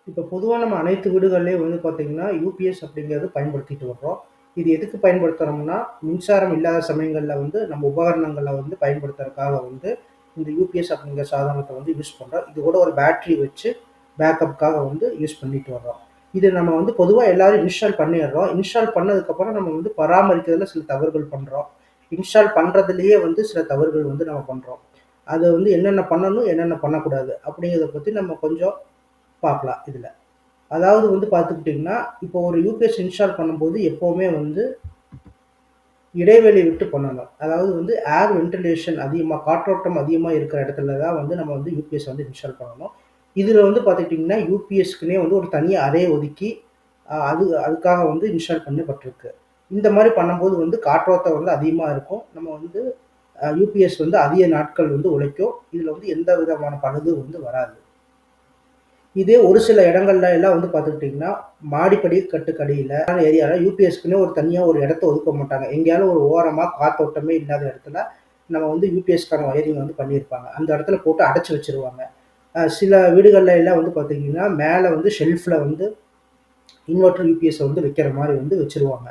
இப்போ பொதுவா நம்ம அனைத்து வீடுகள்லயும் வந்து பார்த்தீங்கன்னா, யுபிஎஸ் அப்படிங்கிறது பயன்படுத்திட்டு வர்றோம். இது எதுக்கு பயன்படுத்துறோம்னா, மின்சாரம் இல்லாத சமயங்கள்ல வந்து நம்ம உபகரணங்கள வந்து பயன்படுத்துறதுக்காக வந்து இந்த யுபிஎஸ் அப்படிங்கிற சாதனத்த வந்து யூஸ் பண்றோம். இது கூட ஒரு பேட்டரி வச்சு பேக்கப்க்காக வந்து யூஸ் பண்ணிட்டு வர்றோம். இது நம்ம வந்து பொதுவா எல்லாரும் இன்ஸ்டால் பண்ணிடுறோம். இன்ஸ்டால் பண்ணதுக்கப்புறம் நம்ம வந்து பராமரிக்கிறதுல சில தவறுகள் பண்றோம். இன்ஸ்டால் பண்றதுலயே வந்து சில தவறுகள் வந்து நம்ம பண்றோம். அது வந்து என்னென்ன பண்ணணும், என்னென்ன பண்ணக்கூடாது அப்படிங்கிறத பத்தி நம்ம கொஞ்சம் பார்க்கலாம் இதுல. அதாவது வந்து பார்த்துக்கிட்டிங்கன்னா, இப்போ ஒரு யூபிஎஸ் இன்ஸ்டால் பண்ணும்போது எப்பவுமே வந்து இடைவெளி விட்டு பண்ணணும். அதாவது வந்து ஏர் வென்டிலேஷன் அதிகமா காற்றோட்டம் அதிகமா இருக்கிற இடத்துல தான் வந்து நம்ம வந்து யூபிஎஸ் வந்து இன்ஸ்டால் பண்ணணும். இதுல வந்து பார்த்துக்கிட்டிங்கன்னா, யூபிஎஸ்க்குன்னே வந்து ஒரு தனி அறை ஒதுக்கி, அதுக்காக வந்து இன்ஸ்டால் பண்ணப்பட்டிருக்கு. இந்த மாரி பண்ணும்போது வந்து காற்றோட்டம் வந்து அதிகமா இருக்கும். நம்ம வந்து யூபிஎஸ் வந்து அதிக நாட்கள் வந்து உழைக்கும். இதுல வந்து எந்த விதமான பழுதும் வந்து வராது. இதே ஒரு சில இடங்கள்ல எல்லாம் வந்து பார்த்துக்கிட்டிங்கன்னா, மாடிப்படி கட்டுக்கடியில ஏரியால யுபிஎஸ்க்குன்னே ஒரு தனியா ஒரு இடத்த ஒதுக்க மாட்டாங்க. எங்கேயாவது ஒரு ஓரமா காத்தோட்டமே இல்லாத இடத்துல, நம்ம வந்து யுபிஎஸ்க்கான வயரிங் வந்து பண்ணியிருப்பாங்க. அந்த இடத்துல போட்டு அடைச்சு வச்சுருவாங்க. சில வீடுகள்ல எல்லாம் வந்து பார்த்தீங்கன்னா, மேல வந்து ஷெல்ஃப்ல வந்து இன்வெர்டர் யுபிஎஸ் வந்து வைக்கிற மாரி வந்து வச்சுருவாங்க.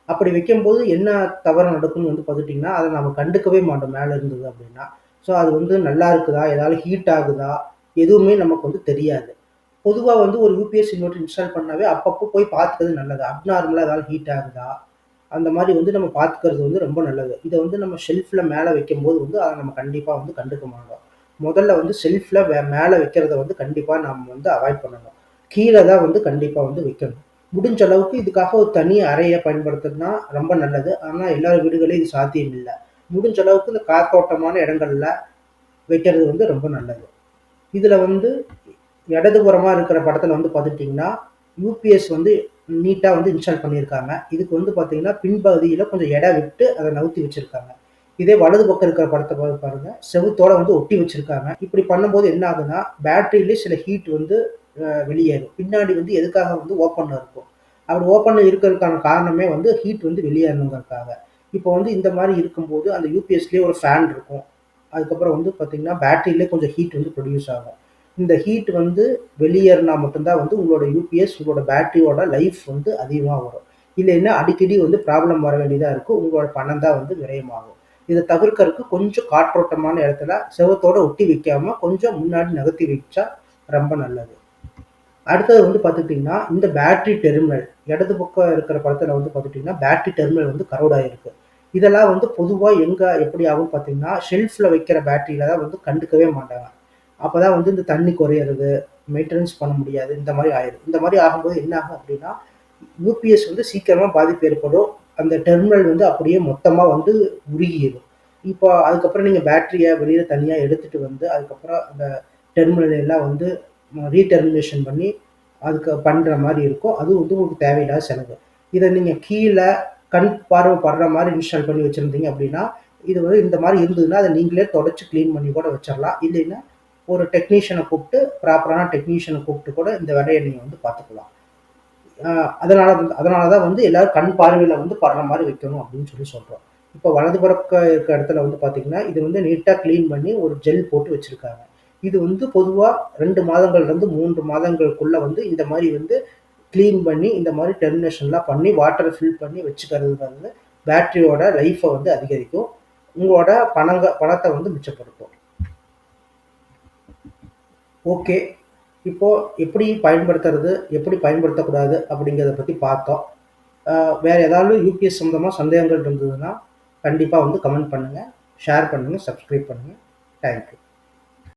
அப்படி வைக்கும்போது என்ன தவறு நடக்கும்னு வந்து பார்த்துக்கிட்டிங்கன்னா, அத நம்ம கண்டுக்கவே மாட்டோம் மேல இருந்தது அப்படின்னா. ஸோ அது வந்து நல்லா இருக்குதா? ஏதாவது ஹீட் ஆகுதா? எதுவுமே நமக்கு வந்து தெரியாது. பொதுவா வந்து ஒரு யுபிஎஸ் இன்வெர்டர் இன்ஸ்டால் பண்ணாவே அப்பப்போ போய் பார்த்துக்கிறது நல்லது. அப்நார்மலா ஏதாவது ஹீட் ஆகுதா? அந்த மாரி வந்து நம்ம பார்த்துக்கிறது வந்து ரொம்ப நல்லது. இத வந்து நம்ம ஷெல்ஃப்ல மேல வைக்கும்போது வந்து அத நம்ம கண்டிப்பா வந்து கண்டுக்க மாட்டோம். முதல்ல வந்து ஷெல்ஃப்ல மேல வைக்கிறத வந்து கண்டிப்பா நம்ம வந்து அவாய்ட் பண்ணணும். கீழ தான் வந்து கண்டிப்பா வந்து வைக்கணும். முடிஞ்ச அளவுக்கு இதுக்காக ஒரு தனி அறைய பயன்படுத்துனா ரொம்ப நல்லது. ஆனா எல்லார் வீடுகள்லயும் இது சாத்தியம் இல்ல. முடிஞ்ச அளவுக்கு இந்த காத்தோட்டமான இடங்கள்ல வைக்கிறது வந்து ரொம்ப நல்லது. இதுல வந்து இடதுபுறமா இருக்கிற படத்துல வந்து பார்த்துக்கிட்டிங்கன்னா, யுபிஎஸ் வந்து நீட்டா வந்து இன்ஸ்டால் பண்ணியிருக்காங்க. இதுக்கு வந்து பார்த்தீங்கன்னா, பின்பகுதியில கொஞ்சம் இடம் விட்டு அத நவுத்தி வச்சிருக்காங்க. இதே வலது பக்கம் இருக்கிற படத்த பாருங்க, செவுத்தோட வந்து ஒட்டி வச்சிருக்காங்க. இப்படி பண்ணும்போது என்ன ஆகுதுன்னா, பேட்டரியிலே சில ஹீட் வந்து வெளியேறும். பின்னாடி வந்து எதுக்காக வந்து ஓப்பன்ல இருக்கும். அப்படி ஓப்பன்ல இருக்கிறதுக்கான காரணமே வந்து ஹீட் வந்து வெளியேறணுங்கிறதுக்காக. இப்போ வந்து இந்த மாரி இருக்கும்போது, அந்த யுபிஎஸ்லயே ஒரு ஃபேன் இருக்கும். அதுக்கப்புறம் வந்து பார்த்தீங்கன்னா, பேட்டரியிலே கொஞ்சம் ஹீட் வந்து ப்ரொடியூஸ் ஆகும். இந்த ஹீட் வந்து வெளியேறினா மட்டும் தான் வந்து உங்களோட யுபிஎஸ், உங்களோட பேட்டரியோட லைஃப் வந்து அதிகமா வரும். இல்லைன்னா அடிக்கடி வந்து ப்ராப்ளம் வர வேண்டியதா இருக்கும். உங்களோட பணம் தான் வந்து விரயமாகும். இத தவிர்க்கறதுக்கு கொஞ்சம் காற்றோட்டமான இடத்துல செவுத்தோட ஒட்டி வைக்காம கொஞ்சம் முன்னாடி நகர்த்தி வச்சா ரொம்ப நல்லது. அடுத்தது வந்து பார்த்துக்கிட்டிங்கன்னா, இந்த பேட்டரி டெர்மினல் இடது பக்கம் இருக்கிற படத்துல வந்து பார்த்துக்கிட்டிங்கன்னா, பேட்டரி டெர்மினல் வந்து கரோட் ஆயிருக்கு. இதெல்லாம் வந்து பொதுவா எங்க எப்படி ஆகும்னு பார்த்தீங்கன்னா, ஷெல்ஃப்ல வைக்கிற பேட்டரியில தான் வந்து கண்டுக்கவே மாட்டாங்க. அப்பதான் வந்து இந்த தண்ணி குறையிறது, மெயின்டனன்ஸ் பண்ண முடியாது. இந்த மாரி ஆயிரும். இந்த மாரி ஆகும்போது என்ன ஆகும் அப்டின்னா, யுபிஎஸ் வந்து சீக்கிரமா பாதிப்பு ஏற்படும். அந்த டெர்மினல் வந்து அப்படியே மொத்தமா வந்து உருகிரும். இப்போ அதுக்கப்புறம் நீங்க பேட்டரிய வெளியில தனியா எடுத்துட்டு வந்து, அதுக்கப்புறம் அந்த டெர்மினல் எல்லாம் வந்து ரீடெர்மினேஷன் பண்ணி, அதுக்கு பண்ற மாரி இருக்கும். அது வந்து உங்களுக்கு தேவையில்லாத செலவு. இத நீங்க கீழ கண் பார்வை படுற மாரி இன்ஸ்டால் பண்ணி வச்சிருந்தீங்க அப்டின்னா, இது வந்து இந்த மாரி இருந்ததுன்னா, அத நீங்களே தொடச்சு கிளீன் பண்ணி கூட வச்சிரலாம். இல்லைன்னா ஒரு டெக்னீஷியன கூப்பிட்டு ப்ராப்பரான டெக்னீஷியன கூப்பிட்டு கூட இந்த வேலைய நீங்க வந்து பார்த்துக்கலாம். அ அதனால தான் வந்து எல்லாரும் கண் பார்வையில வந்து படுற மாரி வைக்கணும் அப்படின்னு சொல்றோம். இப்போ வலது பக்க இருக்க இடத்துல வந்து பார்த்தீங்கன்னா, இது வந்து நீட்டா கிளீன் பண்ணி ஒரு ஜெல் போட்டு வச்சிருக்காங்க. இது வந்து பொதுவா 2 மாதங்கள்லேருந்து 3 மாதங்களுக்குள்ள வந்து இந்த மாரி வந்து கிளீன் பண்ணி, இந்த மாரி டெர்மினேஷன்லாம் பண்ணி, வாட்டர ஃபில் பண்ணி வச்சுக்கிறது வந்து பேட்டரியோட லைஃப வந்து அதிகரிக்கும். உங்களோட பணத்த வந்து மிச்சப்படுத்தும். ஓகே. இப்போ எப்படி பயன்படுத்துறது, எப்படி பயன்படுத்தக்கூடாது அப்படிங்கிறத பத்தி பார்த்தோம். அ வேற ஏதாவது யுபிஎஸ் சம்மந்தமா சந்தேகங்கள் இருந்ததுன்னா, கண்டிப்பா வந்து கமெண்ட் பண்ணுங்க, ஷேர் பண்ணுங்க, சப்ஸ்கிரைப் பண்ணுங்க. Thank you.